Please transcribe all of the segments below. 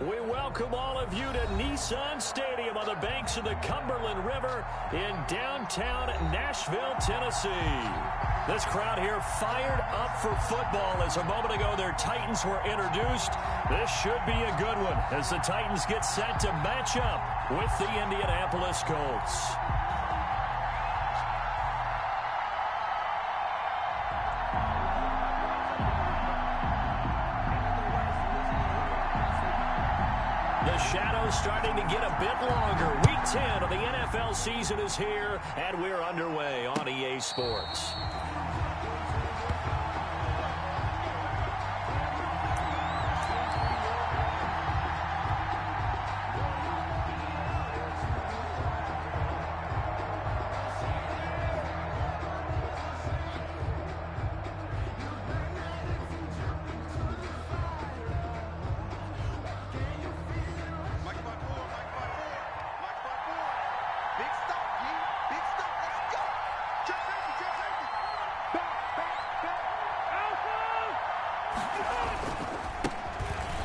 We welcome all of you to Nissan Stadium on the banks of the Cumberland River in downtown Nashville, Tennessee. This crowd here fired up for football as a moment ago their Titans were introduced. This should be a good one as the Titans get set to match up with the Indianapolis Colts. The shadow's starting to get a bit longer. Week 10 of the NFL season is here, and we're underway on EA Sports.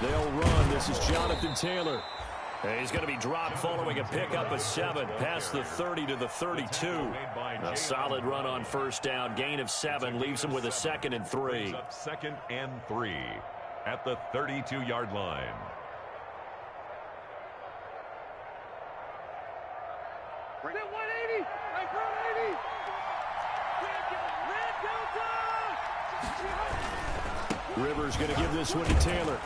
They'll run. This is Jonathan Taylor. He's going to be dropped following a pickup of 7 past the 30 to the 32. A solid run on first down. Gain of 7 leaves him with a 2nd and 3. 2nd and 3 at the 32-yard line. Bring it 180. Right front 80. Rivers going to give this one to Taylor.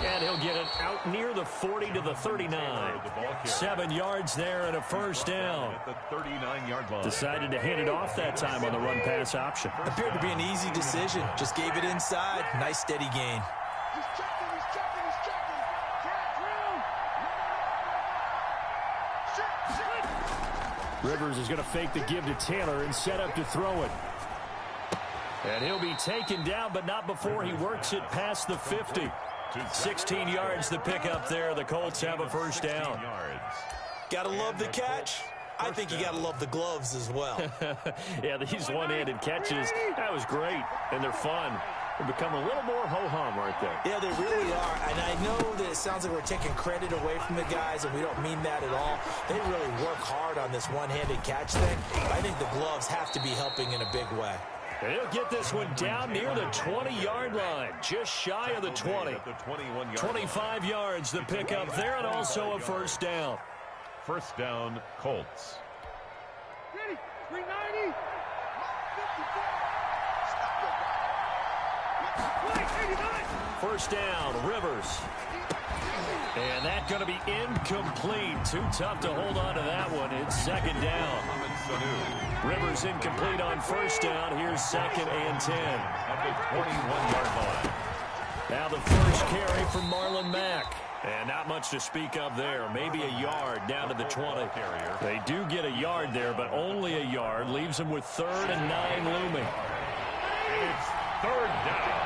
And he'll get it out near the 40 to the 39. 7 yards there and a first down. At the 39-yard line. Decided to hand it off that time on the run-pass option. Appeared to be an easy decision. Just gave it inside. Nice steady gain. He's checking. Rivers is going to fake the give to Taylor and set up to throw it. And he'll be taken down, but not before he works it past the 50. 16 yards the pickup there. The Colts have a first down. Gotta love the catch. I think you gotta love the gloves as well. Yeah, these one-handed catches, that was great, and they're fun. They become a little more ho-hum right there. Yeah, they really are, and I know that it sounds like we're taking credit away from the guys, and we don't mean that at all. They really work hard on this one-handed catch thing. I think the gloves have to be helping in a big way. And he'll get this one down near the 20-yard line, just shy of the 20. 25 yards the pickup there, and also a first down. First down, Colts. 390. First down, Rivers. And that's going to be incomplete. Too tough to hold on to that one. It's 2nd down. Rivers incomplete on first down. Here's 2nd and 10. At the 21-yard line. Now the first carry from Marlon Mack. And not much to speak of there. Maybe a yard down to the 20. They do get a yard there, but only a yard. Leaves them with 3rd and 9 looming. And it's 3rd down.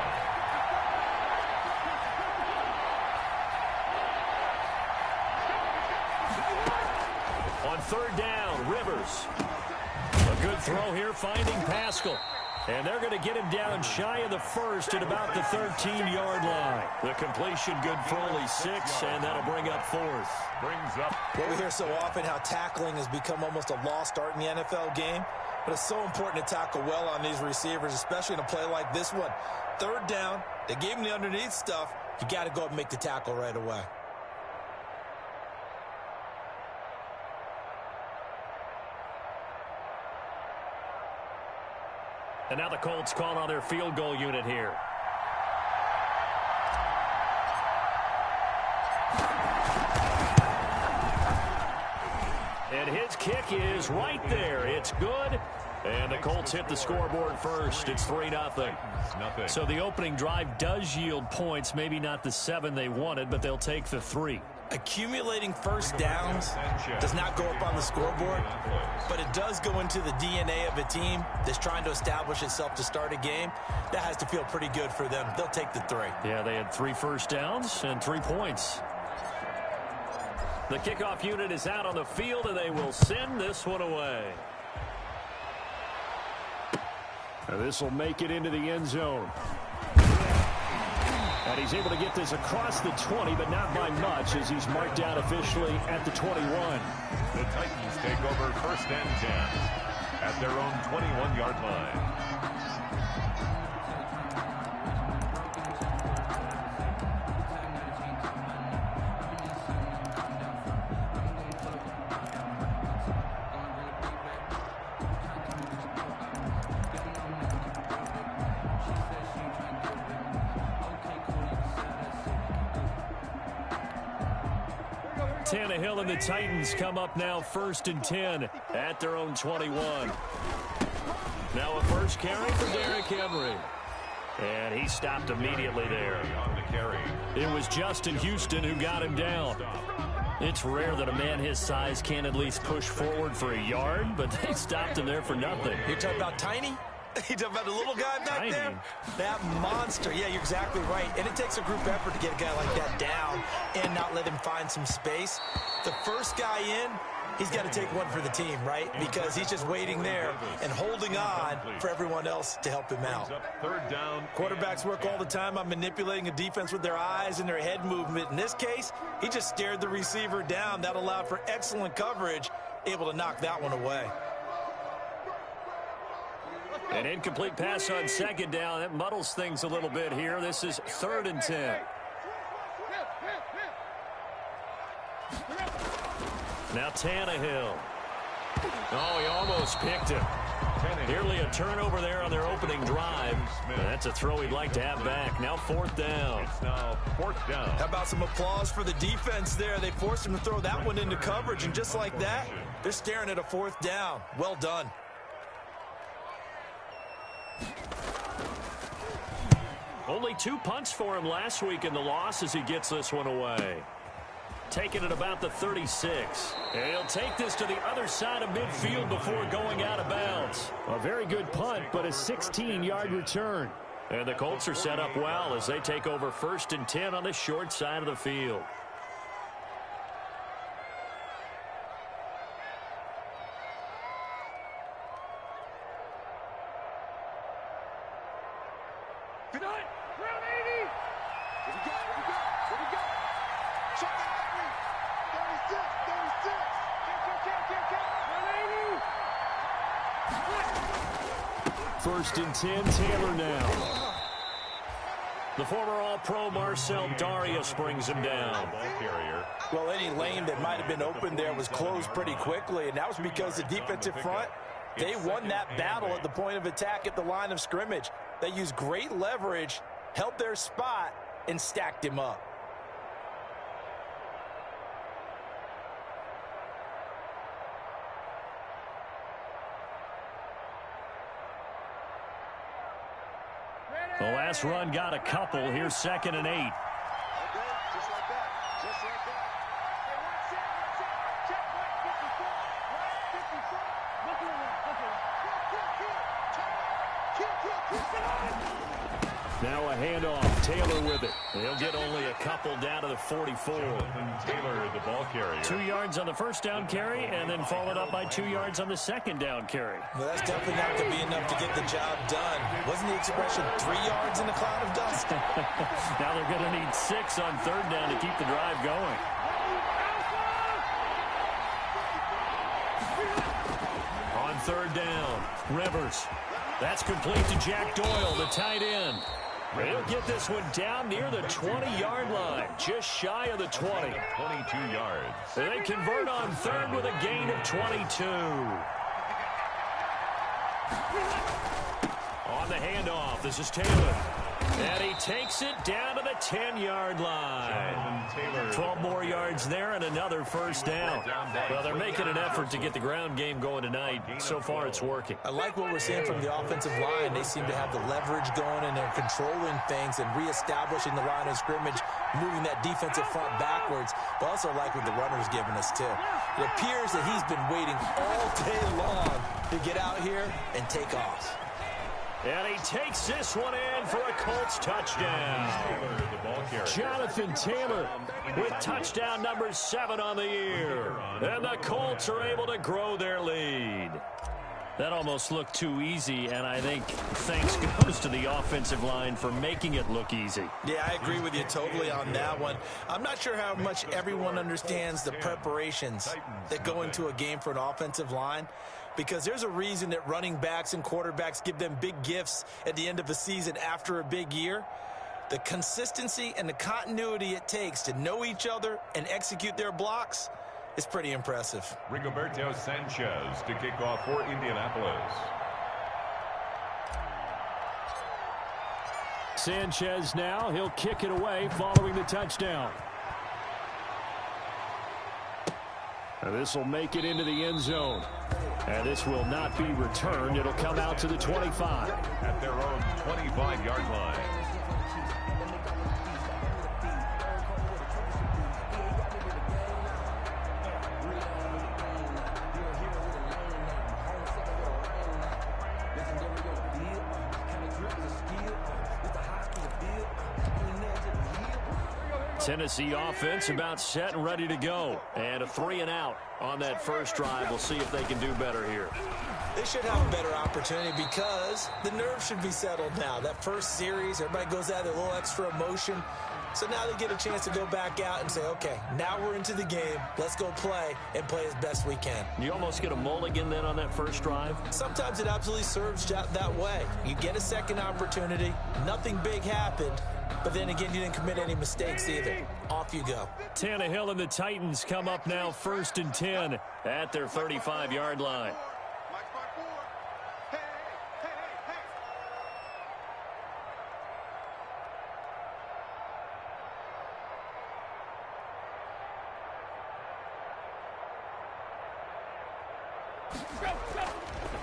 On 3rd down, Rivers. A good throw here, finding Pascal. And they're going to get him down shy of the 1st at about the 13-yard line. The completion good for only 6, and that'll bring up 4th. Brings up. Well, we hear so often how tackling has become almost a lost art in the NFL game. But it's so important to tackle well on these receivers, especially in a play like this one. 3rd down, they gave him the underneath stuff. You got to go up and make the tackle right away. And now the Colts call on their field goal unit here. And his kick is right there. It's good. And the Colts hit the scoreboard first. It's 3-0. So the opening drive does yield points. Maybe not the 7 they wanted, but they'll take the 3. Accumulating first downs does not go up on the scoreboard, but it does go into the DNA of a team that's trying to establish itself to start a game. That has to feel pretty good for them. They'll take the 3. Yeah, they had 3 first downs and 3 points. The kickoff unit is out on the field, and they will send this one away. This will make it into the end zone. And he's able to get this across the 20, but not by much, as he's marked down officially at the 21. The Titans take over 1st and 10 at their own 21-yard line. Tannehill and the Titans come up now 1st and 10 at their own 21. Now a first carry for Derrick Henry. And he stopped immediately there. On the carry. It was Justin Houston who got him down. It's rare that a man his size can at least push forward for a yard, but they stopped him there for nothing. You're talking about tiny? You talking about the little guy back there? That monster. Yeah, you're exactly right. And it takes a group effort to get a guy like that down and not let him find some space. The first guy in, he's got to take one for the team, right? Because he's just waiting there and holding on for everyone else to help him out. 3rd down. Quarterbacks work all the time on manipulating a defense with their eyes and their head movement. In this case, he just stared the receiver down. That allowed for excellent coverage, able to knock that one away. An incomplete pass on 2nd down. That muddles things a little bit here. This is 3rd and 10. Now Tannehill. Oh, he almost picked him. Nearly a turnover there on their opening drive. That's a throw he'd like to have back. Now 4th down. It's now 4th down. How about some applause for the defense there? They forced him to throw that one into coverage, and just like that, they're staring at a 4th down. Well done. Only 2 punts for him last week in the loss as he gets this one away. Taking it about the 36. And he'll take this to the other side of midfield before going out of bounds. A very good punt, but a 16-yard return. And the Colts are set up well as they take over 1st and 10 on the short side of the field. First and 10, Taylor now. The former All-Pro Marcel Darius brings him down. Well, any lane that might have been open there was closed pretty quickly, and that was because the defensive front, they won that battle at the point of attack at the line of scrimmage. They used great leverage, held their spot, and stacked him up. The last run got a couple. Here's 2nd and 8. Okay, just like that. Just like that. Check, Now a handoff. Taylor with it. He'll get only a couple down to the 44. Taylor, the ball carrier. 2 yards on the first down carry, and then followed up by 2 yards on the second down carry. Well, that's definitely not going to be enough to get the job done. Wasn't the expression 3 yards in a cloud of dust? Now they're going to need 6 on 3rd down to keep the drive going. On 3rd down, Rivers. That's complete to Jack Doyle, the tight end. They'll get this one down near the 20-yard line, just shy of the 20. 22 yards. They convert on 3rd with a gain of 22. On the handoff, this is Taylor. And he takes it down to the 10-yard line. 12 more yards there and another first down. Well, they're making an effort to get the ground game going tonight. So far, it's working. I like what we're seeing from the offensive line. They seem to have the leverage going, and they're controlling things and reestablishing the line of scrimmage, moving that defensive front backwards. But also like what the runner's giving us, too. It appears that he's been waiting all day long to get out here and take off. And he takes this one in for a Colts touchdown. Jonathan Taylor with touchdown number 7 on the year. And the Colts are able to grow their lead. That almost looked too easy, and I think thanks goes to the offensive line for making it look easy. Yeah, I agree with you totally on that one. I'm not sure how much everyone understands the preparations that go into a game for an offensive line, because there's a reason that running backs and quarterbacks give them big gifts at the end of a season after a big year. The consistency and the continuity it takes to know each other and execute their blocks is pretty impressive. Rigoberto Sanchez to kick off for Indianapolis. Sanchez now, he'll kick it away following the touchdown. And this will make it into the end zone. And this will not be returned. It'll come out to the 25. At their own 25-yard line. Tennessee offense about set and ready to go. And a 3-and-out on that first drive. We'll see if they can do better here. They should have a better opportunity because the nerves should be settled now. That first series, everybody goes out with a little extra emotion. So now they get a chance to go back out and say, okay, now we're into the game. Let's go play and play as best we can. You almost get a mulligan then on that first drive? Sometimes it absolutely serves that way. You get a second opportunity. Nothing big happened. But then again, you didn't commit any mistakes either. Off you go. Tannehill and the Titans come up now 1st and 10 at their 35-yard line.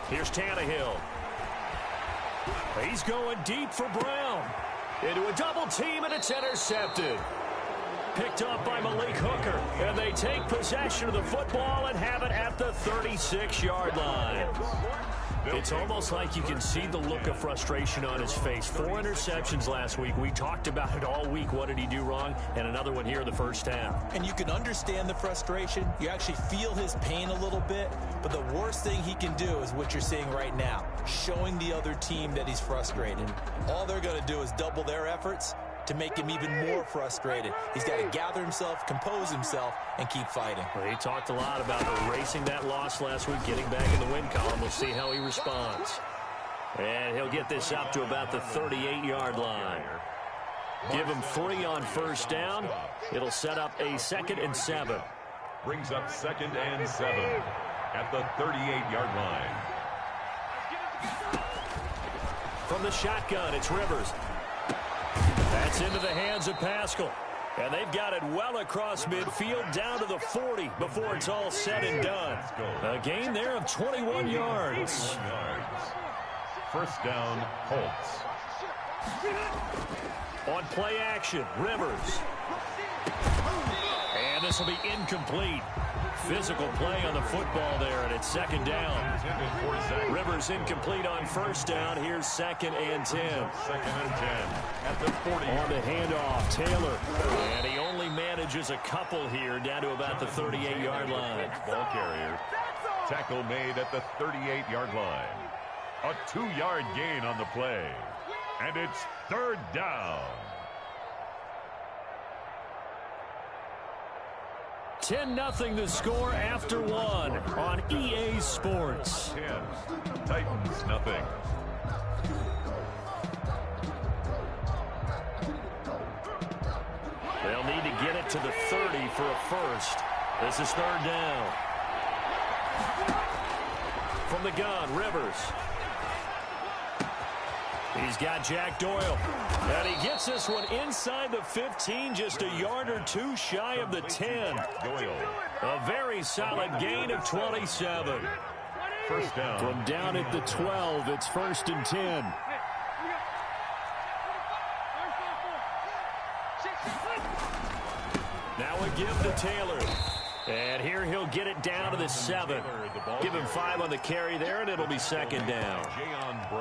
Here's Tannehill. He's going deep for Brown. Into a double team, and it's intercepted. Picked up by Malik Hooker. And they take possession of the football and have it at the 36-yard line. It's almost like you can see the look of frustration on his face. 4 interceptions last week. We talked about it all week. What did he do wrong? And another one here in the first half. And you can understand the frustration. You actually feel his pain a little bit. But the worst thing he can do is what you're seeing right now, showing the other team that he's frustrated. All they're going to do is double their efforts to make him even more frustrated. He's got to gather himself, compose himself, and keep fighting. Well, he talked a lot about erasing that loss last week, getting back in the win column. We'll see how he responds. And he'll get this up to about the 38-yard line. Give him 3 on first down. It'll set up a 2nd and 7. Brings up 2nd and 7 at the 38-yard line. From the shotgun, it's Rivers. That's into the hands of Pascal. And they've got it well across midfield down to the 40 before it's all said and done. A gain there of 21 yards. First down, Colts. On play action, Rivers. And this will be incomplete. Physical play on the football there, and it's 2nd down. Rivers incomplete on first down. Here's 2nd and 10. 2nd and 10 at the 40. On the handoff, Taylor. And he only manages a couple here down to about the 38-yard line. Ball carrier. Tackle made at the 38-yard line. A 2-yard gain on the play. And it's 3rd down. 10-0 the score after 1 on EA Sports. 10. Titans nothing. They'll need to get it to the 30 for a first. This is 3rd down. From the gun, Rivers. He's got Jack Doyle. And he gets this one inside the 15, just a yard or 2 shy of the 10. Doyle. A very solid gain of 27. First down. From down at the 12, it's 1st and 10. Now a give to Taylor. And here he'll get it down to the 7. Give him 5 on the carry there, and it'll be 2nd down.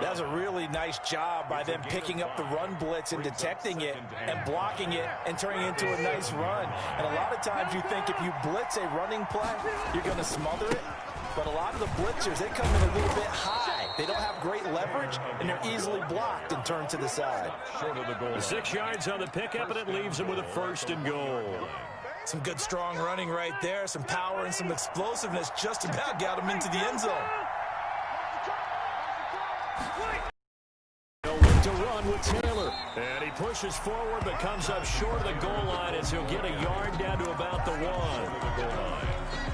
That was a really nice job by them picking up the run blitz and detecting it and blocking it and turning it into a nice run. And a lot of times you think if you blitz a running play, you're going to smother it. but a lot of the blitzers, they come in a little bit high. They don't have great leverage, and they're easily blocked and turned to the side. Short of the goal. 6 yards on the pickup, and it leaves them with a 1st and goal. Some good, strong running right there. Some power and some explosiveness just about got him into the end zone. They'll look to run with Taylor. And he pushes forward, but comes up short of the goal line as he'll get a yard down to about the 1.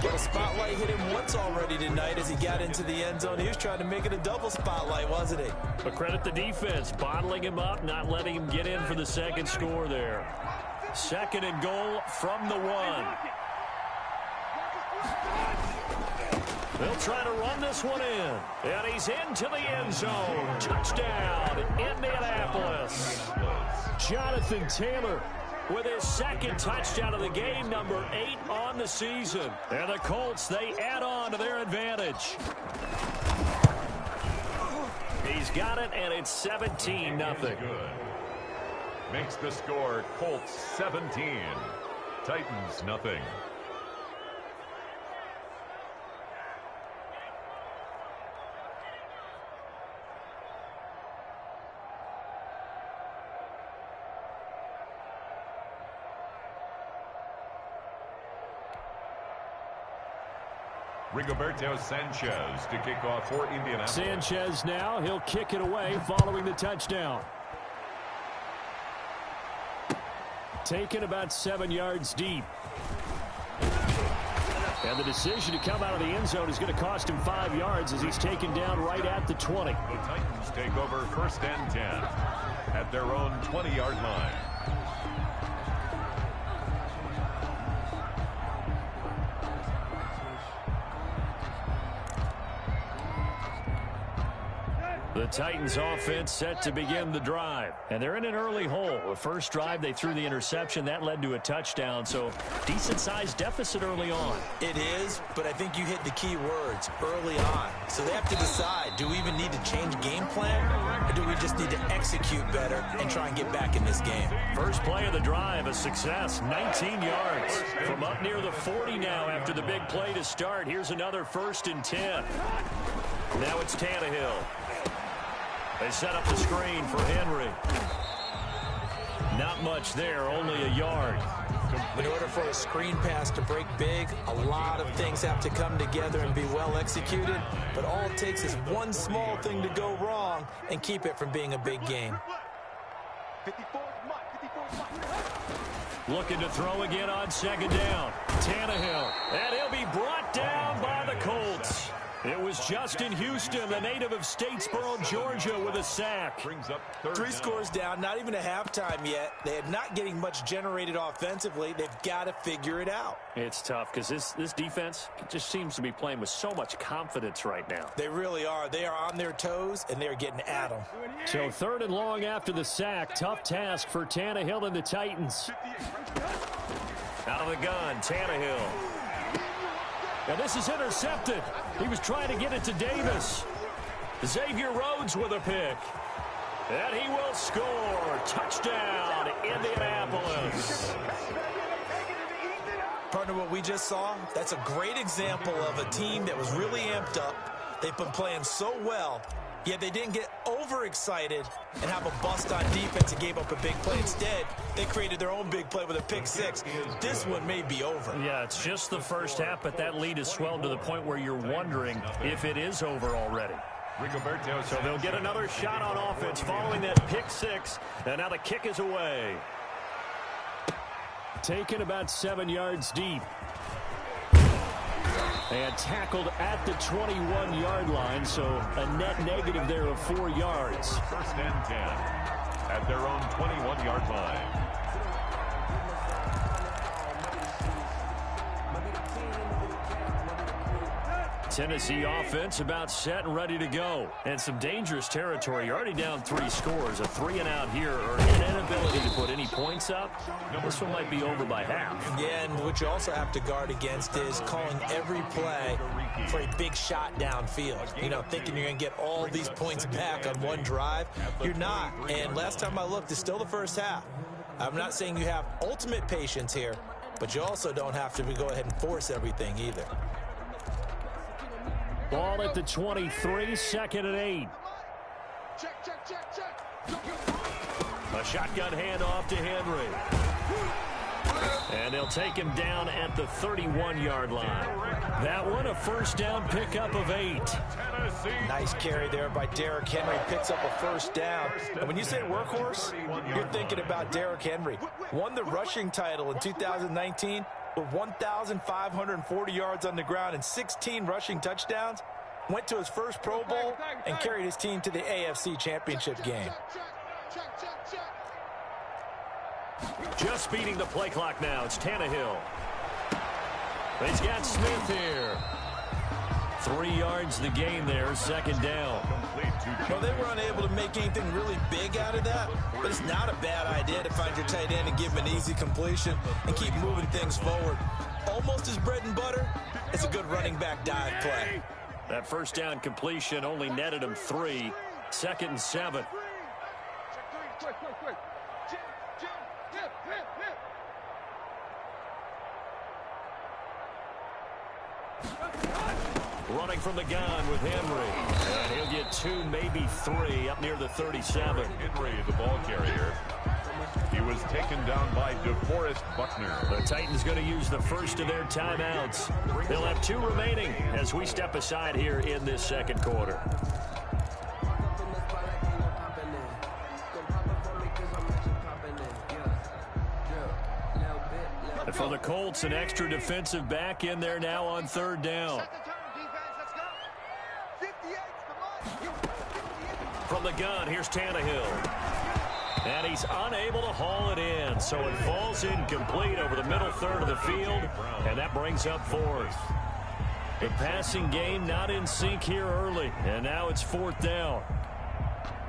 Well, the spotlight hit him once already tonight as he got into the end zone. He was trying to make it a double spotlight, wasn't he? But credit the defense, bottling him up, not letting him get in for the second score there. 2nd and goal from the 1. They'll try to run this one in. And he's into the end zone. Touchdown, Indianapolis. Jonathan Taylor with his 2nd touchdown of the game, number 8 on the season. And the Colts, they add on to their advantage. He's got it, and it's 17-0. Makes the score Colts 17, Titans nothing. Rigoberto Sanchez to kick off for Indianapolis. Sanchez now, he'll kick it away following the touchdown. Taken about 7 yards deep. And the decision to come out of the end zone is going to cost him 5 yards as he's taken down right at the 20. The Titans take over 1st and 10 at their own 20-yard line. The Titans offense set to begin the drive. And they're in an early hole. The first drive, they threw the interception. That led to a touchdown. So decent-sized deficit early on. It is, but I think you hit the key words early on. So they have to decide, do we even need to change game plan? Or do we just need to execute better and try and get back in this game? First play of the drive, a success. 19 yards. From up near the 40 now after the big play to start. Here's another 1st and 10. Now it's Tannehill. They set up the screen for Henry. Not much there, only a yard. In order for a screen pass to break big, a lot of things have to come together and be well executed. But all it takes is one small thing to go wrong and keep it from being a big game. Looking to throw again on 2nd down. Tannehill. And he'll be brought down by the Colts. It was Justin Houston, the native of Statesboro, Georgia, with a sack. Brings up 3 scores down, not even a halftime yet. They are not getting much generated offensively. They've got to figure it out. It's tough because this defense just seems to be playing with so much confidence right now. They really are. They are on their toes, and they're getting at them. So 3rd and long after the sack. Tough task for Tannehill and the Titans. Out of the gun, Tannehill. And this is intercepted. He was trying to get it to Davis. Xavier Rhodes with a pick. And he will score. Touchdown, Indianapolis. Partner, what we just saw, that's a great example of a team that was really amped up. They've been playing so well, yet they didn't get overexcited and have a bust on defense and gave up a big play. Instead, they created their own big play with a pick 6. This one may be over. Yeah, it's just the first half, but that lead has swelled to the point where you're wondering if it is over already. So they'll get another shot on offense following that pick 6, and now the kick is away. Taken about 7 yards deep. And tackled at the 21-yard line, so a net negative there of 4 yards. 1st and 10 at their own 21-yard line. Tennessee offense about set and ready to go. And some dangerous territory. You're already down 3 scores. A 3-and-out here, or an inability to put any points up. This one might be over by half. Yeah, and what you also have to guard against is calling every play for a big shot downfield. You know, thinking you're going to get all these points back on one drive. You're not. And last time I looked, it's still the first half. I'm not saying you have ultimate patience here, but you also don't have to go ahead and force everything either. Ball at the 23, second and 8. A shotgun handoff to Henry. And they'll take him down at the 31-yard line. That one, a first down pickup of 8. Nice carry there by Derrick Henry. Picks up a first down. And when you say workhorse, you're thinking about Derrick Henry. Won the rushing title in 2019 with 1,540 yards on the ground and 16 rushing touchdowns. Went to his first Pro Bowl and carried his team to the AFC Championship game. Just beating the play clock now. It's Tannehill. He's got Smith here. 3 yards the gain there, second down. Well, they were unable to make anything really big out of that, but it's not a bad idea to find your tight end and give him an easy completion and keep moving things forward. Almost his bread and butter. It's a good running back dive play. That first down completion only netted him 3. Second and 7. Running from the gun with Henry. And he'll get 2, maybe 3 up near the 37. Henry, the ball carrier. He was taken down by DeForest Buckner. The Titans going to use the first of their timeouts. They'll have 2 remaining as we step aside here in this second quarter. For the Colts, an extra defensive back in there now on third down. From the gun, here's Tannehill. And he's unable to haul it in, so it falls incomplete over the middle third of the field, and that brings up 4th. The passing game not in sync here early, and now it's 4th down.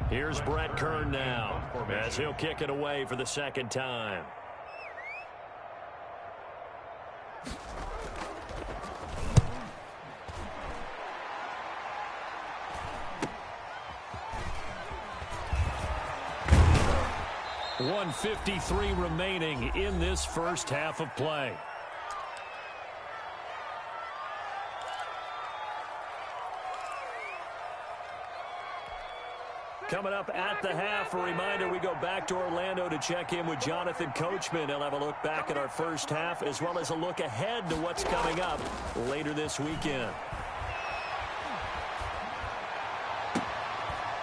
Here's Brett Kern now, as he'll kick it away for the second time. .153 remaining in this first half of play. Coming up at the half, a reminder, we go back to Orlando to check in with Jonathan Coachman. He'll have a look back at our first half as well as a look ahead to what's coming up later this weekend.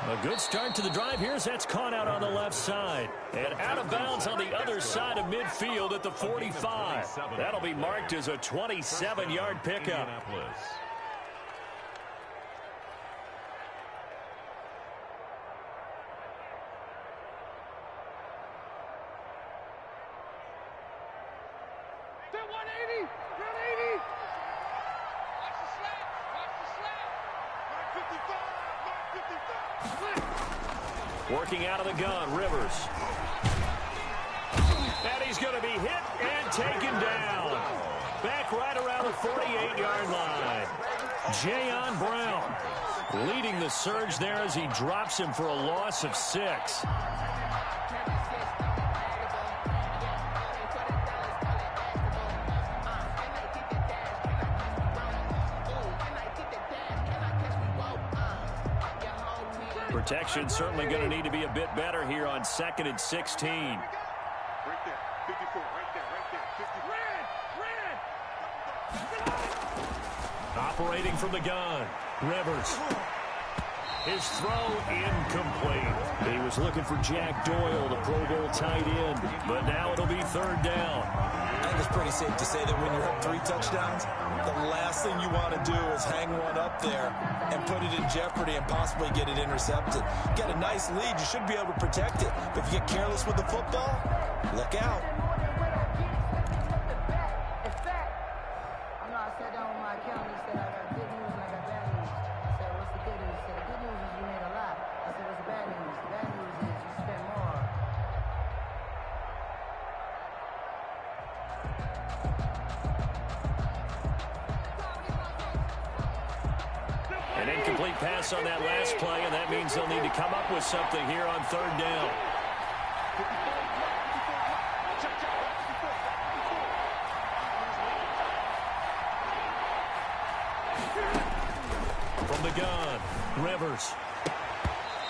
A good start to the drive. Here's that's caught out on the left side. And out of bounds on the other side of midfield at the 45. That'll be marked as a 27-yard pickup. Working out of the gun, Rivers. And he's going to be hit and taken down. Back right around the 48-yard line. Jayon Brown leading the surge there as he drops him for a loss of 6. Protection certainly going to need to be a bit better here on 2nd and 16. Right there, 54, right there, 50. Operating from the gun, Rivers. His throw incomplete. He was looking for Jack Doyle, the Pro Bowl tight end, but now it'll be 3rd down. I think it's pretty safe to say that when you're up 3 touchdowns, the last thing you want to do is hang one up there and put it in jeopardy and possibly get it intercepted. Get a nice lead, you should be able to protect it. But if you get careless with the football, look out. An incomplete pass on that last play, and that means they'll need to come up with something here on 3rd down. Rivers.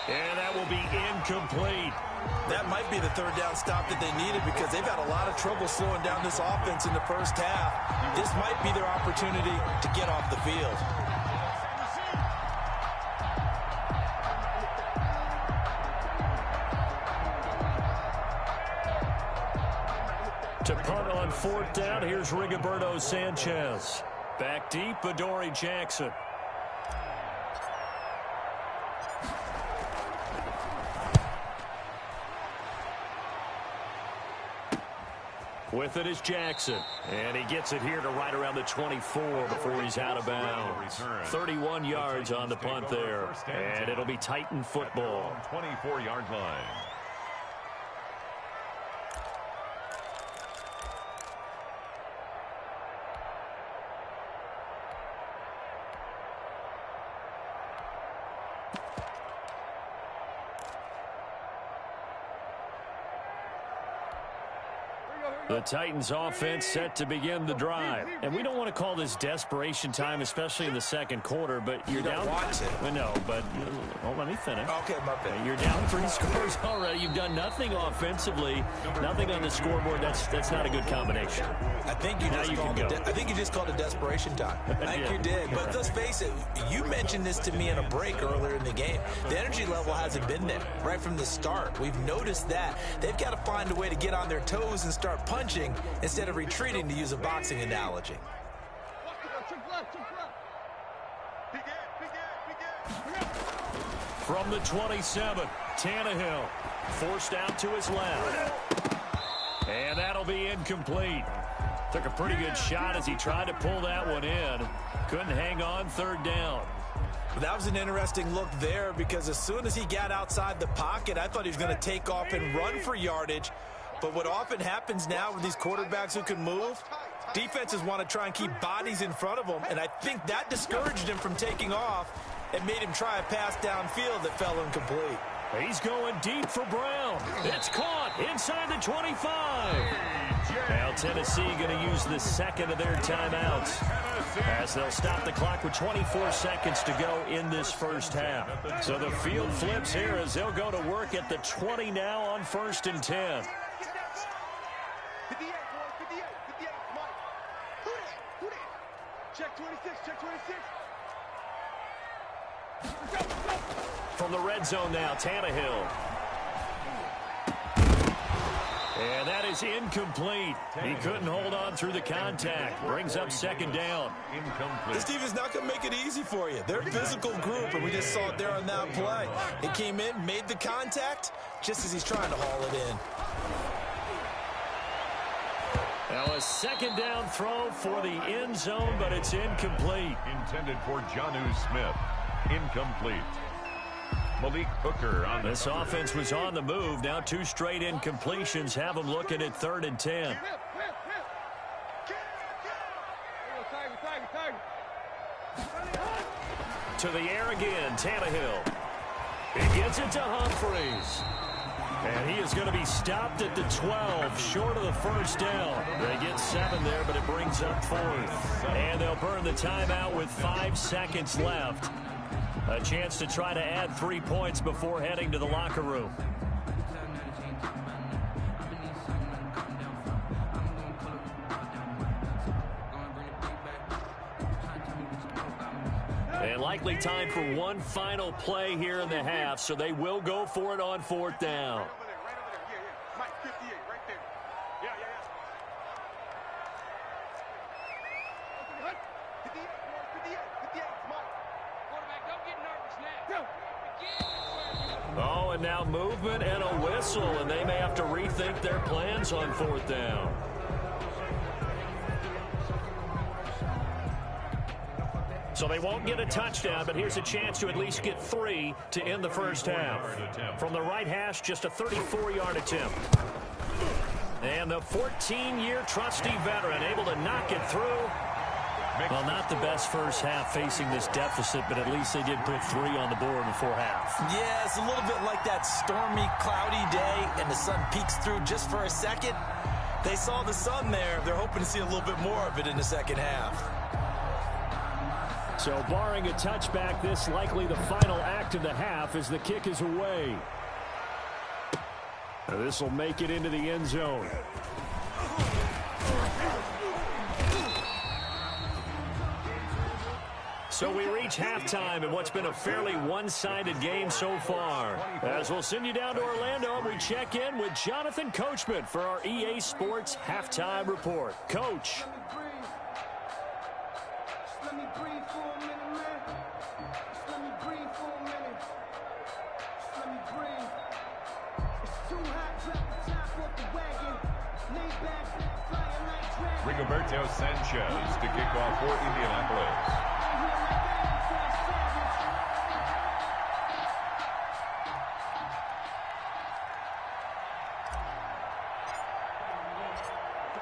And that will be incomplete. That might be the third down stop that they needed because they've had a lot of trouble slowing down this offense in the first half. This might be their opportunity to get off the field. To punt on fourth down, here's Rigoberto Sanchez. Back deep, Adoree Jackson. With it is Jackson. And he gets it here to right around the 24 before he's out of bounds. 31 yards on the punt there. And it'll be Titan football. 24-yard line. The Titans offense set to begin the drive. And we don't want to call this desperation time, especially in the second quarter, but you're down. Watch it. Well, no, but let me finish. Okay, my bad. You're down 3 scores already. You've done nothing offensively, nothing on the scoreboard. That's not a good combination. I think you just called it desperation time. I think you did. But let's face it, you mentioned this to me in a break earlier in the game. The energy level hasn't been there right from the start. We've noticed that. They've got to find a way to get on their toes and start punching instead of retreating, to use a boxing analogy. From the 27, Tannehill forced out to his left. And that'll be incomplete. Took a pretty good shot as he tried to pull that one in. Couldn't hang on, third down. That was an interesting look there because as soon as he got outside the pocket, I thought he was going to take off and run for yardage. But what often happens now with these quarterbacks who can move, defenses want to try and keep bodies in front of them, and I think that discouraged him from taking off and made him try a pass downfield that fell incomplete. He's going deep for Brown. It's caught inside the 25. Now Tennessee going to use the second of their timeouts as they'll stop the clock with 24 seconds to go in this first half. So the field flips here as they'll go to work at the 20 now on 1st and 10. 58, boys, 58, 58, Mike. Who that? Check 26, check 26. From the red zone now, Tannehill. And that is incomplete. He couldn't hold on through the contact. Brings up second down. Incomplete. This defense is not going to make it easy for you. They're a physical group, and we just saw it there on that play. It came in, made the contact, just as he's trying to haul it in. Now a second down throw for the end zone, but it's incomplete. Intended for Jonnu Smith. Incomplete. Malik Hooker on this offense was on the move. Now 2 straight incompletions have them looking at 3rd and 10. To the air again, Tannehill. He gets it to Humphreys. And he is going to be stopped at the 12, short of the first down. They get 7 there, but it brings up 4th. And they'll burn the timeout with 5 seconds left. A chance to try to add 3 points before heading to the locker room. And likely time for one final play here in the half, so they will go for it on 4th down. Right over there. Yeah. Mike, 58, right there. Yeah. 58, boys, 58, Mike. Quarterback, don't get nervous now. Oh, and now movement and a whistle, and they may have to rethink their plans on 4th down. So they won't get a touchdown, but here's a chance to at least get 3 to end the first half. From the right hash, just a 34-yard attempt. And the 14-year trusty veteran able to knock it through. Well, not the best first half facing this deficit, but at least they did put 3 on the board before half. Yeah, it's a little bit like that stormy, cloudy day, and the sun peeks through just for a second. They saw the sun there. They're hoping to see a little bit more of it in the second half. So barring a touchback, this likely the final act of the half as the kick is away. This will make it into the end zone. So we reach halftime in what's been a fairly one-sided game so far. As we'll send you down to Orlando, and we check in with Jonathan Coachman for our EA Sports Halftime Report. Coach. Rigoberto Sanchez to kick off for Indianapolis.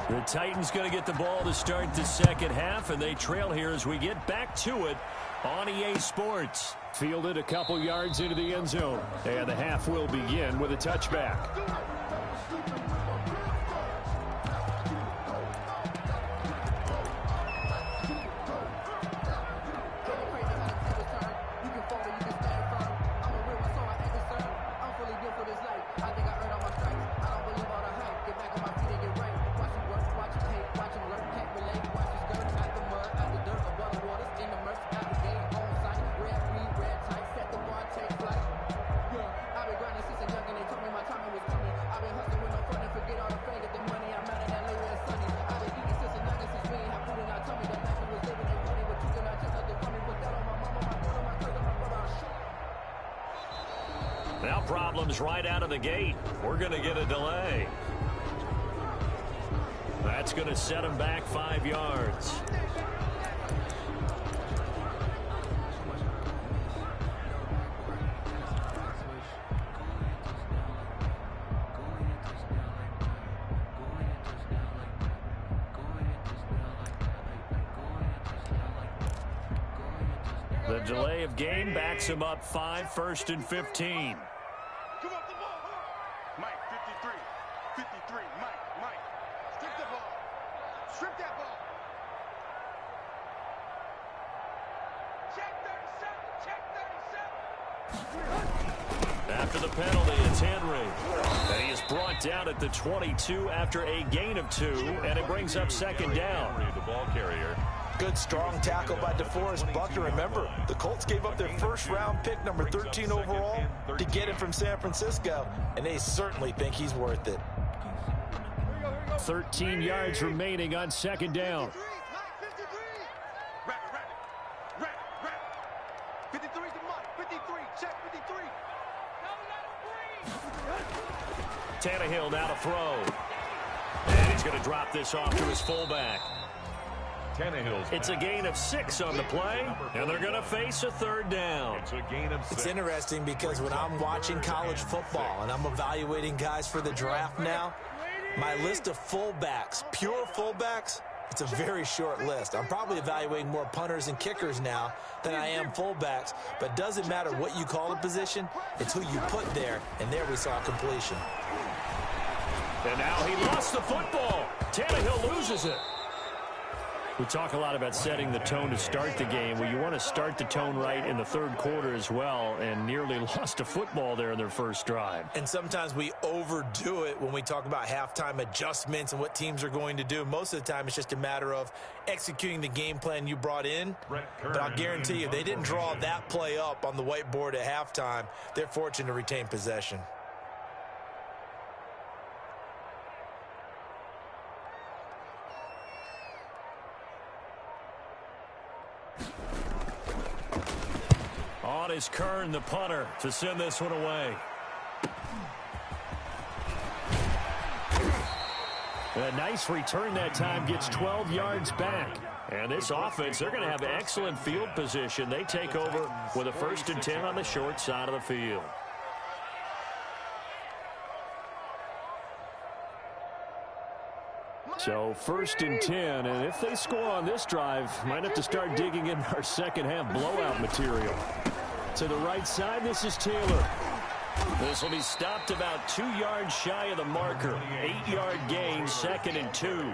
The Titans going to get the ball to start the second half, and they trail here as we get back to it on EA Sports. Fielded a couple yards into the end zone, and the half will begin with a touchback. Now problems right out of the gate. We're going to get a delay. That's going to set him back 5 yards. The delay of game backs him up 5, 1st and 15. Come off the ball. Mike, 53. 53. Mike. Strip the ball. Strip that ball. Check 37. Check 37. After the penalty, it's Henry. And he is brought down at the 22 after a gain of 2, and it brings up second down. The ball carrier. Good, strong tackle by DeForest Buckner. Remember, the Colts gave up their first-round pick, number 13 overall, to get him from San Francisco, and they certainly think he's worth it. 13 yards remaining on second down. 53 to Mike. 53. Check 53. Tannehill now to throw. And he's going to drop this off to his fullback. It's a gain of 6 on the play, and they're going to face a third down. It's a gain of 6. It's interesting because when I'm watching college football and I'm evaluating guys for the draft now, my list of fullbacks, pure fullbacks, it's a very short list. I'm probably evaluating more punters and kickers now than I am fullbacks, but it doesn't matter what you call the position, it's who you put there, and there we saw completion. And now he lost the football. Tannehill loses it. We talk a lot about setting the tone to start the game. Well, you want to start the tone right in the third quarter as well, and nearly lost a football there in their first drive. And sometimes we overdo it when we talk about halftime adjustments and what teams are going to do. Most of the time, it's just a matter of executing the game plan you brought in. But I'll guarantee you, they didn't draw that play up on the whiteboard at halftime. They're fortunate to retain possession. On is Kern, the punter, to send this one away. A nice return that time, gets 12 yards back. And this offense, they're going to have excellent field position. They take over with a 1st and 10 on the short side of the field. So 1st and 10, and if they score on this drive, might have to start digging in our second half blowout material. To the right side, this is Taylor. This will be stopped about 2 yards shy of the marker. 8-yard gain, 2nd and 2.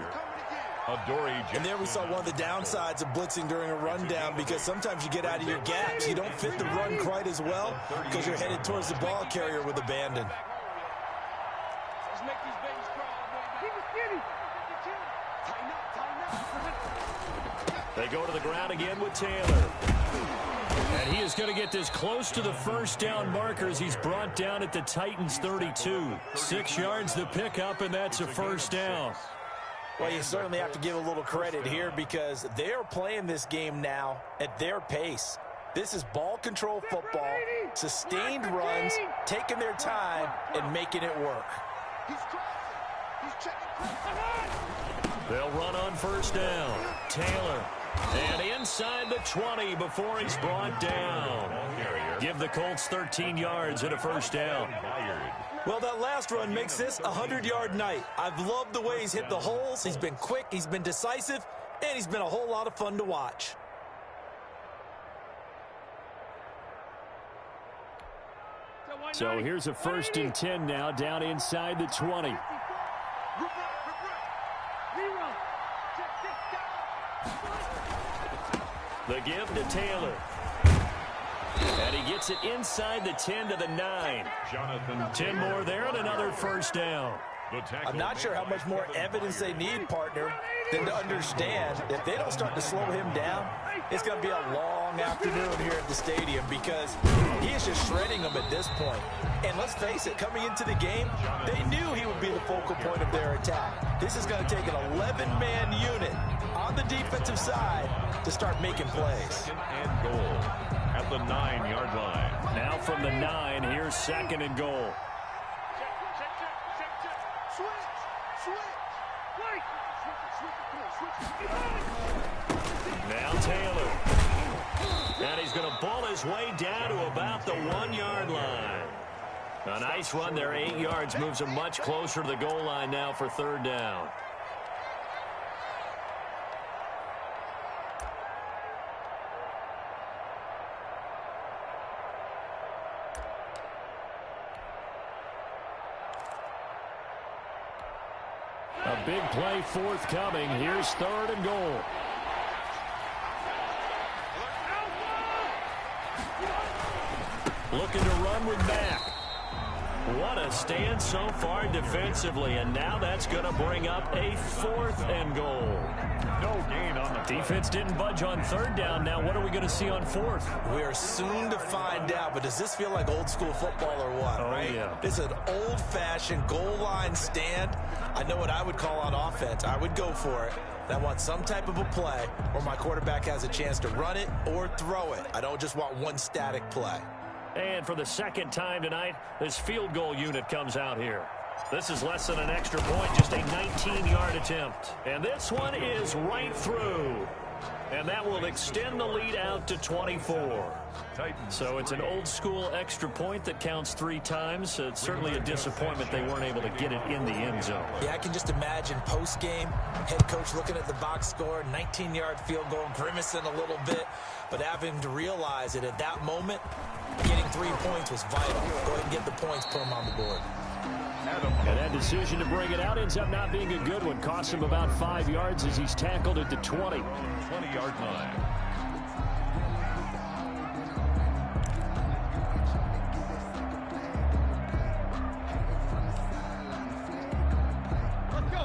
And there we saw one of the downsides of blitzing during a rundown, because sometimes you get out of your gaps. You don't fit the run quite as well because you're headed towards the ball carrier with abandon. Let's make these babies cry. Keep it skinny. Tighten up. They go to the ground again with Taylor. And he is going to get this close to the first down markers. He's brought down at the Titans 32. 6 yards the pickup, and that's a first down. Well, you certainly have to give a little credit here because they are playing this game now at their pace. This is ball control football, sustained runs, taking their time, and making it work. He's crossing. He's checking. They'll run on first down. Taylor. And inside the 20 before he's brought down. Give the Colts 13 yards and a first down. Well, that last run makes this a 100-yard night. I've loved the way he's hit the holes. He's been quick, he's been decisive, and he's been a whole lot of fun to watch. So here's a 1st and 10 now, down inside the 20. The give to Taylor. And he gets it inside the 10 to the 9. 10 more there and another first down. I'm not sure how much more evidence they need, partner, than to understand if they don't start to slow him down, it's going to be a long afternoon here at the stadium because he is just shredding them at this point. And let's face it, coming into the game, they knew he would be the focal point of their attack. This is going to take an 11-man unit on the defensive side to start making plays. And goal at the 9-yard line. Now from the 9, here's 2nd and goal. Now Taylor. And he's going to ball his way down to about the 1-yard line. A nice run there, 8 yards, moves him much closer to the goal line now for 3rd down. A big play forthcoming. Here's 3rd and goal. Looking to run with Mack. What a stand so far defensively, and now that's going to bring up a 4th and goal. No gain on the defense didn't budge on 3rd down. Now what are we going to see on 4th? We are soon to find out, but does this feel like old school football or what, right? Yeah. This is an old-fashioned goal line stand. I know what I would call on offense. I would go for it. I want some type of a play where my quarterback has a chance to run it or throw it. I don't just want one static play. And for the 2nd time tonight, this field goal unit comes out here. This is less than an extra point, just a 19-yard attempt. And this one is right through. And that will extend the lead out to 24. So it's an old-school extra point that counts 3 times. It's certainly a disappointment they weren't able to get it in the end zone. Yeah, I can just imagine post-game, head coach looking at the box score, 19-yard field goal, grimacing a little bit, but having to realize that at that moment, getting 3 points was vital. Go ahead and get the points, put them on the board. And that decision to bring it out ends up not being a good one. Costs him about 5 yards as he's tackled at the 20. 20-yard line.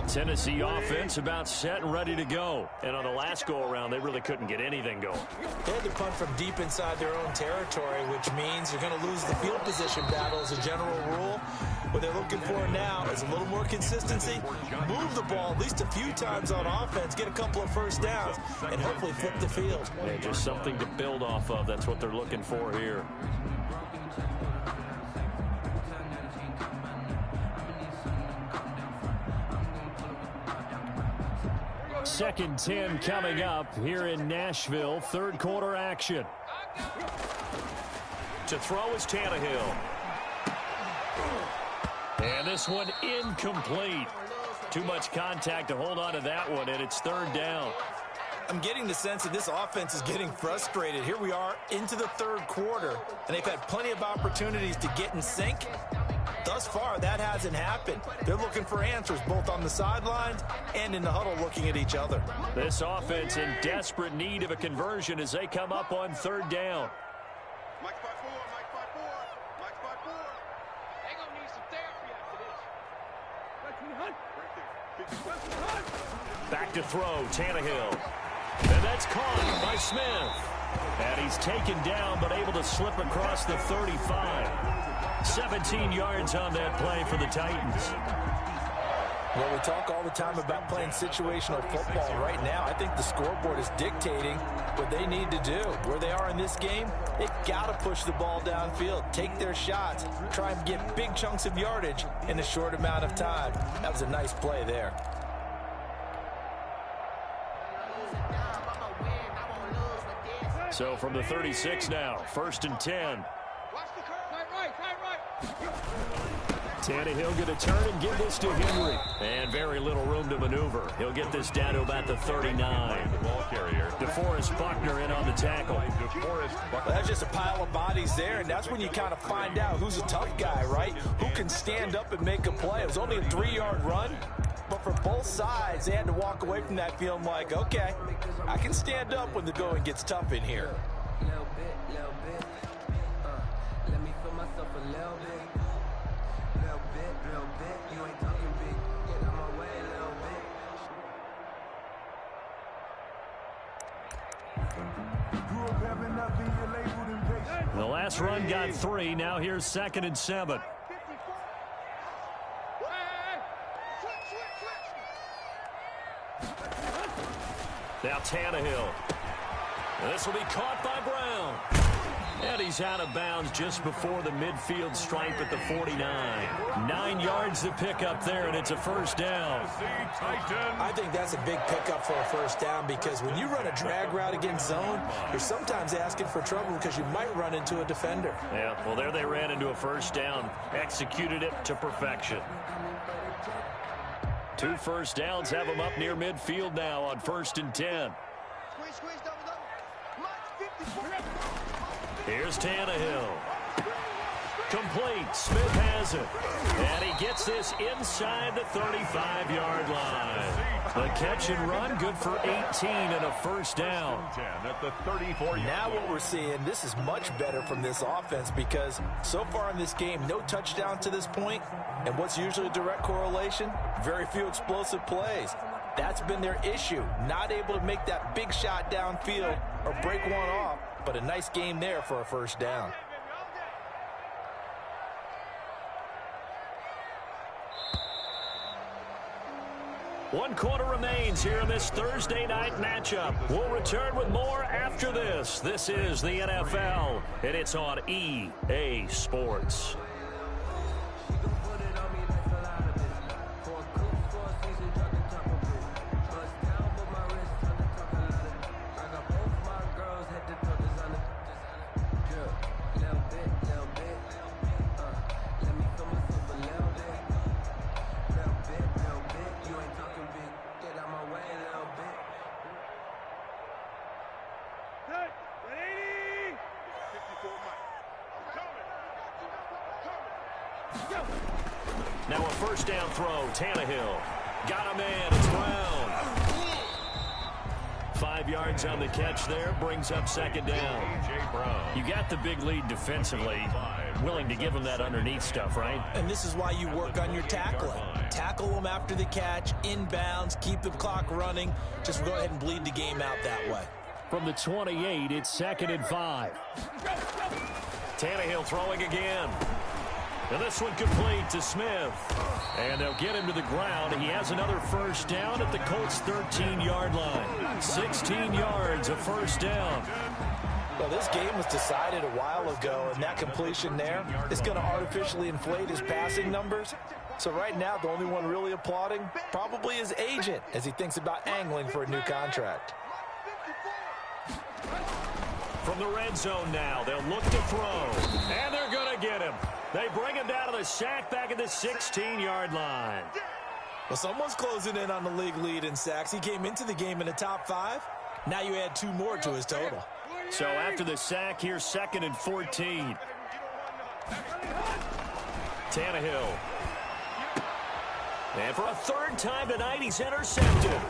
Tennessee offense about set and ready to go. And on the last go-around, they really couldn't get anything going. They had to punt from deep inside their own territory, which means you're going to lose the field position battle as a general rule. What they're looking for now is a little more consistency, move the ball at least a few times on offense, get a couple of first downs, and hopefully flip the field. Yeah, just something to build off of. That's what they're looking for here. Second 10 coming up here in Nashville. 3rd quarter action. To throw is Tannehill. And this one incomplete. Too much contact to hold on to that one, and it's 3rd down. I'm getting the sense that this offense is getting frustrated. Here we are into the 3rd quarter, and they've had plenty of opportunities to get in sync. Thus thus far, that hasn't happened. They're looking for answers both on the sidelines and in the huddle looking at each other. This offense in desperate need of a conversion as they come up on third down. Mike 5-4, Mike 5-4, Mike 5-4. They're going to need some therapy after this. Back to throw, Tannehill. And that's caught by Smith. And he's taken down but able to slip across the 35. 17 yards on that play for the Titans. Well, we talk all the time about playing situational football. Right now, I think the scoreboard is dictating what they need to do. Where they are in this game, they've got to push the ball downfield, take their shots, try and get big chunks of yardage in a short amount of time. That was a nice play there. So from the 36 now, 1st and 10. Tannehill going to turn and give this to Henry. And very little room to maneuver. He'll get this down to about the 39. The ball carrier. DeForest Buckner in on the tackle. Well, that's just a pile of bodies there, and that's when you kind of find out who's a tough guy, right? Who can stand up and make a play. It was only a 3-yard run, but for both sides, they had to walk away from that feeling like, okay, I can stand up when the going gets tough in here. Little bit. Let me feel myself a little bit. Little bit. You ain't talking big. Get out my way a little bit. The last run got 3. Now here's 2nd and 7. Now Tannehill. This will be caught by Brown. And he's out of bounds just before the midfield stripe at the 49. 9 yards to pick up there, and it's a first down. I think that's a big pickup for a first down because when you run a drag route against zone, you're sometimes asking for trouble because you might run into a defender. Yeah, well, there they ran into a first down. Executed it to perfection. 2 first downs have them up near midfield now on 1st and 10. Here's Tannehill. Complete. Smith has it. And he gets this inside the 35-yard line. The catch and run, good for 18 and a first down. At the 34-yard now what we're seeing, this is much better from this offense because so far in this game, no touchdown to this point. And what's usually a direct correlation? Very few explosive plays. That's been their issue. Not able to make that big shot downfield or break one off. But a nice game there for a first down. One quarter remains here in this Thursday night matchup. We'll return with more after this. This is the NFL, and it's on EA Sports. Now a first down throw, Tannehill. Got a man, it's Brown. 5 yards on the catch there, brings up 2nd down. You got the big lead defensively, willing to give him that underneath stuff, right? And this is why you work on your tackling. Tackle them after the catch, inbounds, keep the clock running. Just go ahead and bleed the game out that way. From the 28, it's 2nd and 5. Tannehill throwing again. And this one complete to Smith. And they'll get him to the ground. He has another first down at the Colts' 13-yard line. 16 yards, a first down. Well, this game was decided a while ago, and that completion there is going to artificially inflate his passing numbers. So right now, the only one really applauding probably his agent as he thinks about angling for a new contract. From the red zone now, they'll look to throw. And they're going to get him. They bring him down to the sack back at the 16-yard line. Well, someone's closing in on the league lead in sacks. He came into the game in the top 5. Now you add 2 more to his total. So after the sack, here's 2nd and 14. Tannehill. And for a third time tonight, he's intercepted.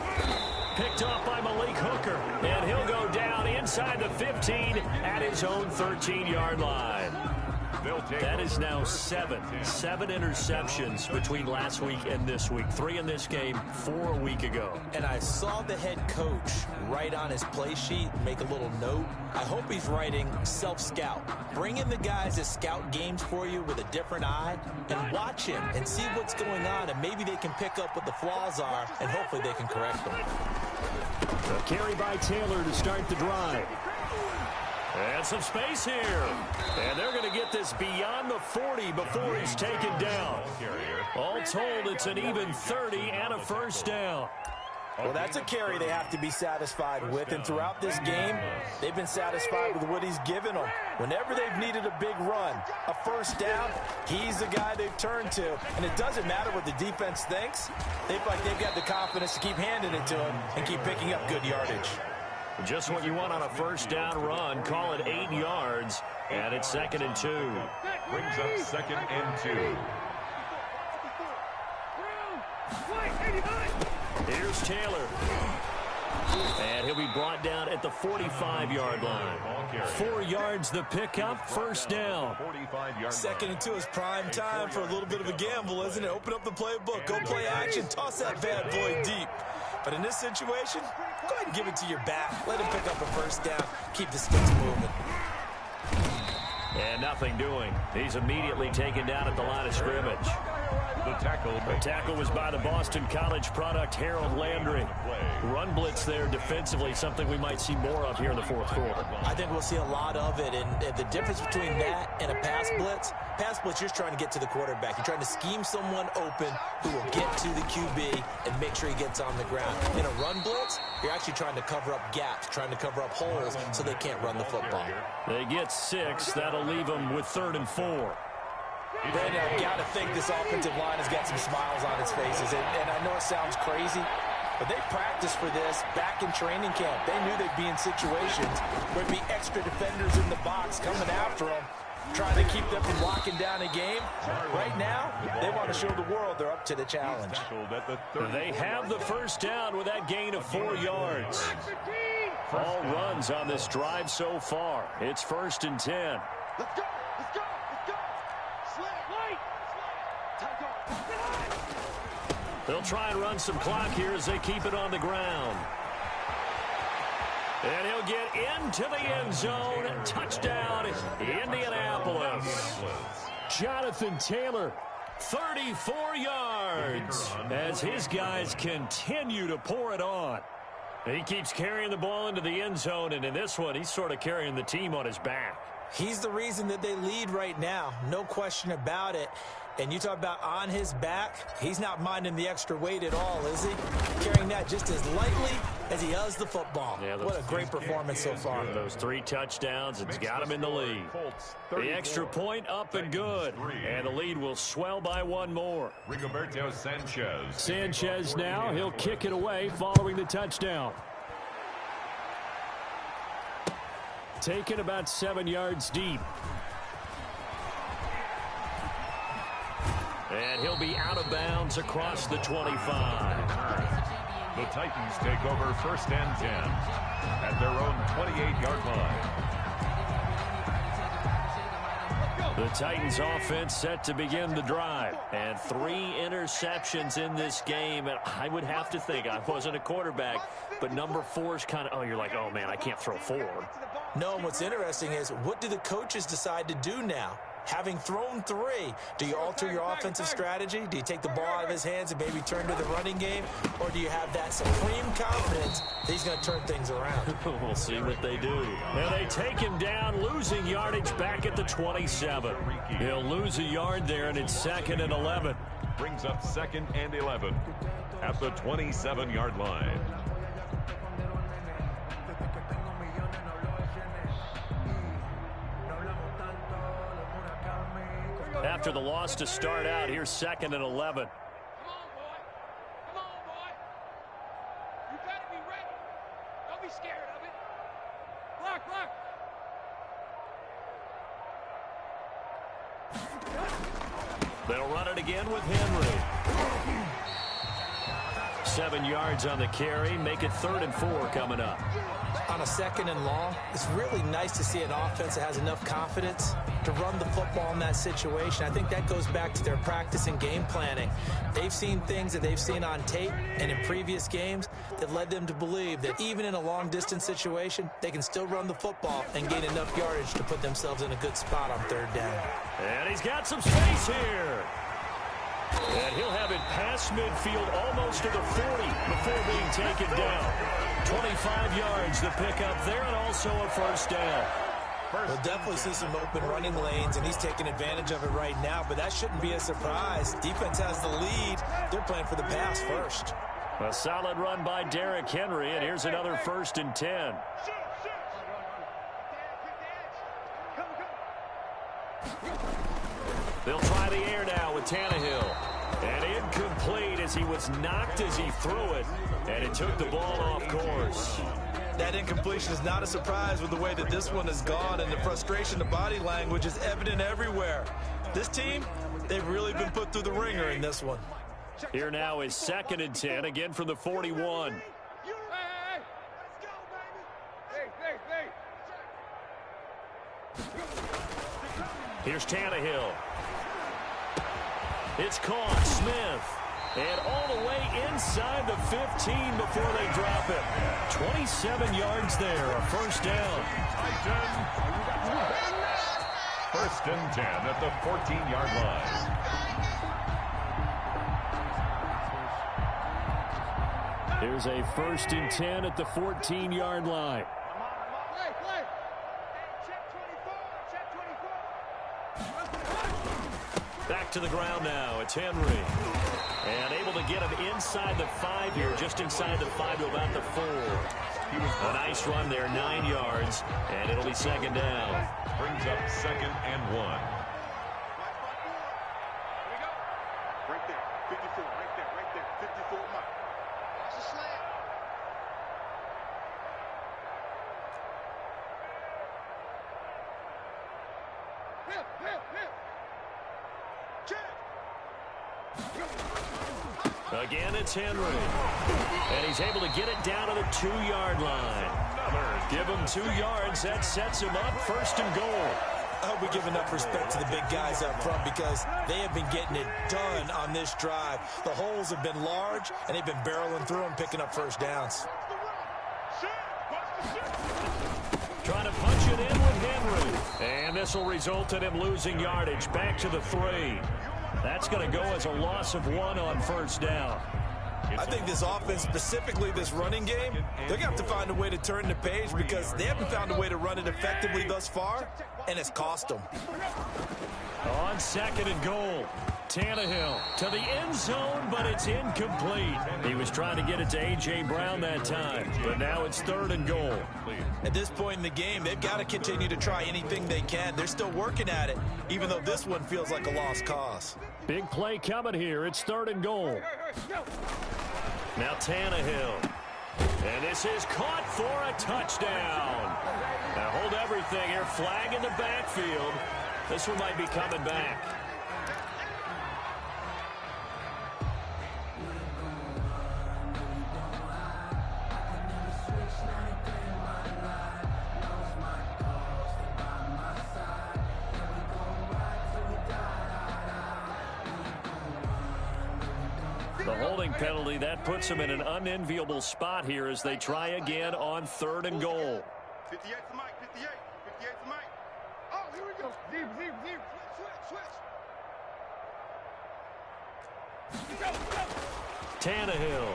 Picked off by Malik Hooker. And he'll go down inside the 15 at his own 13-yard line. That is now seven interceptions between last week and this week. 3 in this game, 4 a week ago. And I saw the head coach write on his play sheet, make a little note. I hope he's writing self-scout. Bring in the guys that scout games for you with a different eye and watch him and see what's going on, and maybe they can pick up what the flaws are, and hopefully they can correct them. A carry by Taylor to start the drive. And some space here. And they're going to get this beyond the 40 before he's taken down. All told, it's an even 30 and a first down. Well, that's a carry they have to be satisfied with. And throughout this game, they've been satisfied with what he's given them. Whenever they've needed a big run, a first down, he's the guy they've turned to. And it doesn't matter what the defense thinks. They feel like they've got the confidence to keep handing it to him and keep picking up good yardage. Just what you want on a first down run. Call it 8 yards, and it's 2nd and 2. Brings up 2nd and 2. Here's Taylor. And he'll be brought down at the 45-yard line. 4 yards the pickup, first down. 2nd and 2 is prime time for a little bit of a gamble, isn't it? Open up the playbook, go play action, toss that bad boy deep. But in this situation, go ahead and give it to your back. Let him pick up a first down. Keep the sticks moving. And nothing doing. He's immediately taken down at the line of scrimmage. The tackle was by the Boston College product, Harold Landry. Run blitz there defensively, something we might see more of here in the fourth quarter. I think we'll see a lot of it. And the difference between that and a pass blitz, you're just trying to get to the quarterback. You're trying to scheme someone open who will get to the QB and make sure he gets on the ground. In a run blitz, you're actually trying to cover up gaps, trying to cover up holes so they can't run the football. They get 6. That'll leave them with 3rd and 4. Brandon, I've got to think this offensive line has got some smiles on its faces. And I know it sounds crazy, but they practiced for this back in training camp. They knew they'd be in situations where there'd be extra defenders in the box coming after them, trying to keep them from locking down a game. Right now, they want to show the world they're up to the challenge. They have the first down with that gain of 4 yards. All runs on this drive so far. It's 1st and 10. Let's go. Let's go. Let's go. Slant. Light. They'll try and run some clock here as they keep it on the ground. And he'll get into the end zone. Touchdown, Indianapolis. Jonathan Taylor, 34 yards, as his guys continue to pour it on. He keeps carrying the ball into the end zone, and in this one, he's sort of carrying the team on his back. He's the reason that they lead right now, no question about it. And you talk about on his back, he's not minding the extra weight at all, is he? Carrying that just as lightly as he does the football. Yeah, what a great performance so far. Those 3 touchdowns, it's got him in the lead. The extra point up and good. And the lead will swell by 1 more. Rigoberto Sanchez. Sanchez now, he'll kick it away following the touchdown. Taken about 7 yards deep. And he'll be out of bounds across the 25. The Titans take over 1st and 10 at their own 28-yard line. The Titans offense set to begin the drive. And 3 interceptions in this game. And I would have to think, I wasn't a quarterback, but number 4 is kind of, oh, you're like, oh, man, I can't throw 4. No, and what's interesting is, what do the coaches decide to do now? Having thrown 3, do you alter your offensive strategy? Do you take the ball out of his hands and maybe turn to the running game? Or do you have that supreme confidence that he's going to turn things around? We'll see what they do. And they take him down, losing yardage back at the 27. He'll lose a yard there, and it's 2nd and 11. Brings up 2nd and 11 at the 27-yard line. After the loss to start out, here's 2nd and 11. Come on, boy. Come on, boy. You better be ready. Don't be scared of it. Block, block. again with Henry. 7 yards on the carry. Make it 3rd and 4 coming up. On a 2nd and long, it's really nice to see an offense that has enough confidence to run the football in that situation. I think that goes back to their practice and game planning. They've seen things that they've seen on tape and in previous games that led them to believe that even in a long-distance situation, they can still run the football and gain enough yardage to put themselves in a good spot on 3rd down. And he's got some space here. And he'll have it past midfield almost to the 40 before being taken down. 25 yards the pickup there, and also a 1st down. We'll definitely see some open running lanes, and he's taking advantage of it right now, but that shouldn't be a surprise. Defense has the lead. They're playing for the pass first. A solid run by Derrick Henry, and here's another 1st and 10. They'll try the air now with Tannehill. And incomplete as he was knocked as he threw it. And it took the ball off course. That incompletion is not a surprise with the way that this one has gone, and the frustration, the body language is evident everywhere. This team, they've really been put through the ringer in this one. Here now is 2nd and 10, again from the 41. Here's Tannehill. It's caught. Smith. And all the way inside the 15 before they drop it. 27 yards there, a 1st down. 1st and 10 at the 14-yard line. Here's a 1st and 10 at the 14-yard line. Back to the ground now. It's Henry. And able to get him inside the 5 here, just inside the 5 to about the 4. A nice run there, 9 yards, and it'll be 2nd down. Brings up 2nd and 1. Right there, 54, right there, 54 mark. That's a slant. Again, it's Henry. And he's able to get it down to the 2-yard line. Give him 2 yards. That sets him up 1st and goal. I hope we give enough respect to the big guys up front because they have been getting it done on this drive. The holes have been large, and they've been barreling through them, picking up 1st downs. Trying to punch it in with Henry. And this will result in him losing yardage. Back to the 3. That's going to go as a loss of 1 on 1st down. I think this offense, specifically this running game, they're going to have to find a way to turn the page because they haven't found a way to run it effectively thus far, and it's cost them. On 2nd and goal, Tannehill to the end zone, but it's incomplete. He was trying to get it to A.J. Brown that time, but now it's 3rd and goal. At this point in the game, they've got to continue to try anything they can. They're still working at it, even though this one feels like a lost cause. Big play coming here. It's 3rd and goal. Now Tannehill. And this is caught for a touchdown. Now hold everything here. Flag in the backfield. This one might be coming back. The holding penalty, that puts them in an unenviable spot here as they try again on 3rd and goal. 58 to Mike, 58. 58 to Mike. Oh, here we go. Deep. Switch. Tannehill.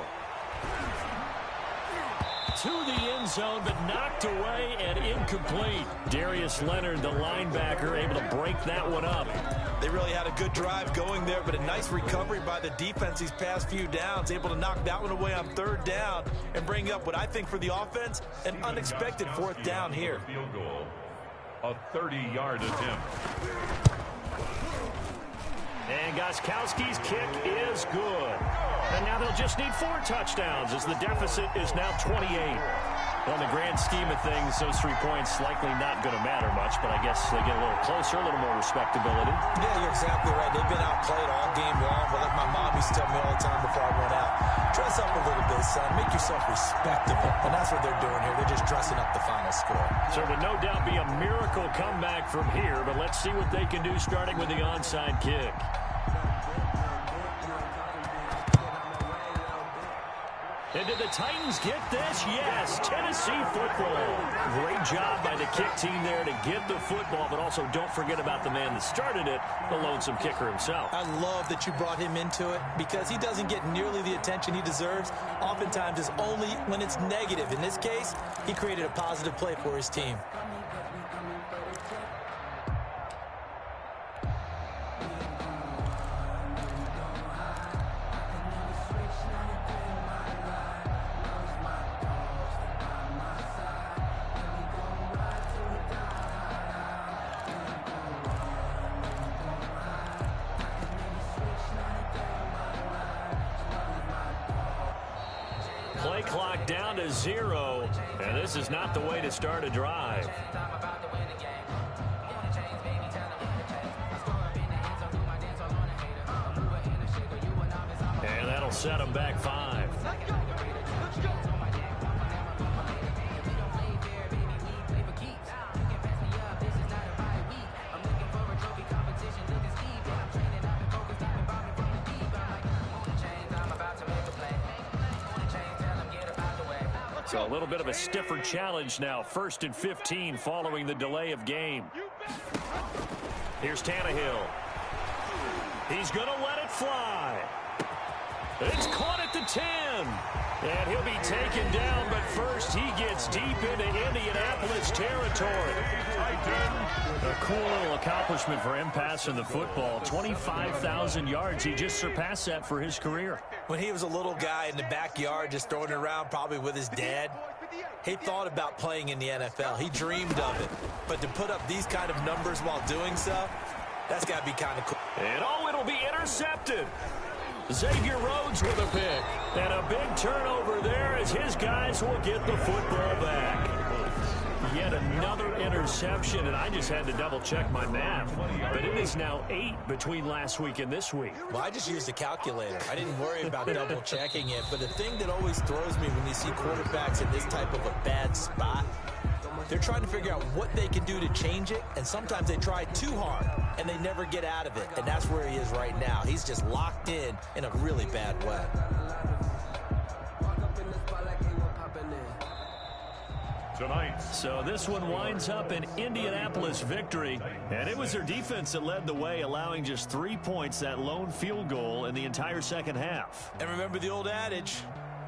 To the end zone, but knocked away and incomplete. Darius Leonard, the linebacker, able to break that one up. They really had a good drive going there, but a nice recovery by the defense these past few downs, able to knock that one away on 3rd down and bring up what I think for the offense, an unexpected 4th down here. Field goal, a 30-yard attempt. And Gostkowski's kick is good. And now they'll just need 4 touchdowns as the deficit is now 28. Well, in the grand scheme of things, those 3 points likely not going to matter much, but I guess they get a little closer, a little more respectability. Yeah, you're exactly right. They've been outplayed all game long, but like my mom used to tell me all the time before I went out, dress up a little bit, son. Make yourself respectable. And that's what they're doing here. They're just dressing up the final score. So it would no doubt be a miracle comeback from here, but let's see what they can do starting with the onside kick. And did the Titans get this? Yes, Tennessee football. Great job by the kick team there to get the football, but also don't forget about the man that started it, the lonesome kicker himself. I love that you brought him into it because he doesn't get nearly the attention he deserves. Oftentimes it's only when it's negative. In this case, he created a positive play for his team. Play clock down to 0, and this is not the way to start a drive. And that'll set them back 5. So a little bit of a stiffer challenge now. 1st and 15 following the delay of game. Here's Tannehill. He's going to let it fly. It's caught at the 10. And he'll be taken down, but first he gets deep into Indianapolis territory. A cool little accomplishment for him passing the football. 25,000 yards. He just surpassed that for his career. When he was a little guy in the backyard just throwing it around probably with his dad, he thought about playing in the NFL. He dreamed of it. But to put up these kind of numbers while doing so, that's got to be kind of cool. And oh, it'll be intercepted. Xavier Rhodes with a pick. And a big turnover there as his guys will get the football back. Yet another interception, and I just had to double-check my math. But it is now 8 between last week and this week. Well, I just used a calculator. I didn't worry about double-checking it. But the thing that always throws me when you see quarterbacks in this type of a bad spot, they're trying to figure out what they can do to change it, and sometimes they try too hard, and they never get out of it. And that's where he is right now. He's just locked in a really bad way. Tonight. So this one winds up an Indianapolis victory, and it was their defense that led the way, allowing just 3 points, that lone field goal in the entire second half. And remember the old adage,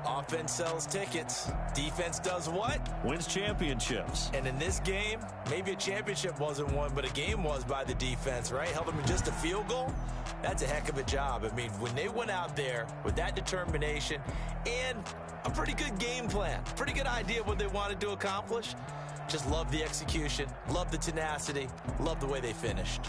offense sells tickets. Defense does what? Wins championships. And in this game, maybe a championship wasn't won, but a game was by the defense, right? Held them in just a field goal. That's a heck of a job. I mean, when they went out there with that determination and a pretty good game plan, pretty good idea of what they wanted to accomplish, just love the execution, love the tenacity, love the way they finished.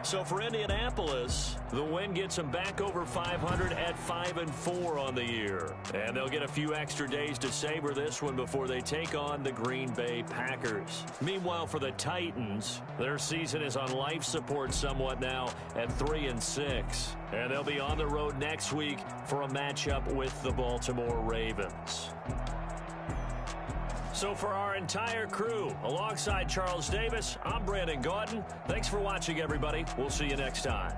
So for Indianapolis, the win gets them back over 500 at 5-4 on the year. And they'll get a few extra days to savor this one before they take on the Green Bay Packers. Meanwhile, for the Titans, their season is on life support somewhat now at 3-6. And they'll be on the road next week for a matchup with the Baltimore Ravens. So for our entire crew, alongside Charles Davis, I'm Brandon Gaudin. Thanks for watching, everybody. We'll see you next time.